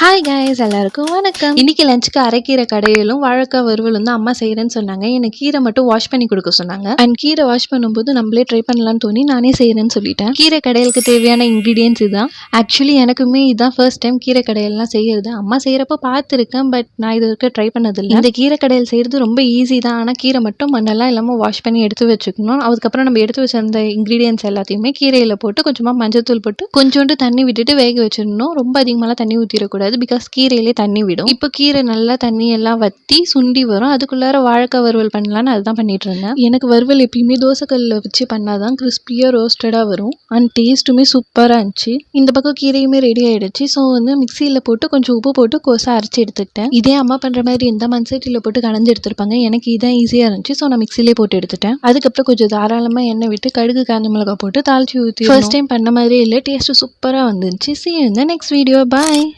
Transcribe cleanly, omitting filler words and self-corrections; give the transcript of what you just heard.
Hi guys, எல்லாருக்கும் வணக்கம். இன்னைக்கு லஞ்சுக்கு அரைக்கீரை கடையிலும் வாழைக்காய் வறுவலும் தான் அம்மா செய்யறேன்னு சொன்னாங்க. எனக்கு கீரை மட்டும் வாஷ் பண்ணி கொடுக்க சொன்னாங்க. அண்ட் கீரை வாஷ் பண்ணும்போது நம்மளே ட்ரை பண்ணலாம்னு தோணி நானே செய்யறேன்னு சொல்லிட்டேன். கீரை கடையிலுக்கு தேவையான இன்கிரீடியன்ஸ் இதுதான். ஆக்சுவலி எனக்குமே இதுதான் ஃபர்ஸ்ட் டைம் கீரை கடையெல்லாம் செய்யறது. அம்மா செய்யறப்ப பார்த்துருக்கேன், பட் நான் இது வரைக்கும் ட்ரை பண்ணதில்லை. இந்த கீரை கடையில் செய்யறது ரொம்ப ஈஸி தான். ஆனால் கீரை மட்டும் மண்ணெல்லாம் இல்லாமல் வாஷ் பண்ணி எடுத்து வச்சுக்கணும். அதுக்கப்புறம் நம்ம எடுத்து வச்ச அந்த இன்கிரீடியன்ஸ் எல்லாத்தையுமே கீரையில போட்டு கொஞ்சமா மஞ்சத்தூள் போட்டு கொஞ்சோண்டு தண்ணி விட்டுட்டு வேக வச்சிடணும். ரொம்ப அதிகமாக தண்ணி ஊற்றிடக்கூடாது, பிகாஸ் கீரையிலே தண்ணி விடும். இப்போ கீரை நல்லா தண்ணி எல்லாம் வத்தி சுண்டி வரும். அதுக்குள்ளார வாழைக்காய் வறுவல் பண்ணலான்னு அதுதான் பண்ணிட்டு இருந்தேன். எனக்கு வறுவல் எப்பயுமே தோசைக்கல்ல வச்சு பண்ணாதான் கிறிஸ்பியா ரோஸ்டடா வரும். அண்ட் டேஸ்ட்டுமே சூப்பராக இருந்துச்சு. இந்த பக்கம் கீரையுமே ரெடி ஆயிடுச்சு. ஸோ மிக்சியில் போட்டு கொஞ்சம் உப்பு போட்டு கோசா அரைச்சி எடுத்துக்கிட்டேன். இதே அம்மா பண்ற மாதிரி இந்த மண்சட்டியில் போட்டு கடைஞ்சி எடுத்திருப்பாங்க. எனக்கு இதான் ஈஸியாக இருந்துச்சு. ஸோ நான் மிக்சிலே போட்டு எடுத்துட்டேன். அதுக்கப்புறம் கொஞ்சம் தாராளமாக எண்ணெய் விட்டு கடுகு காஞ்ச மிளகாய் போட்டு தாளிச்சு ஊற்றி ஃபர்ஸ்ட் டைம் பண்ண மாதிரியே இல்லை, டேஸ்ட் சூப்பராக வந்துச்சு. See you in the next video. Bye.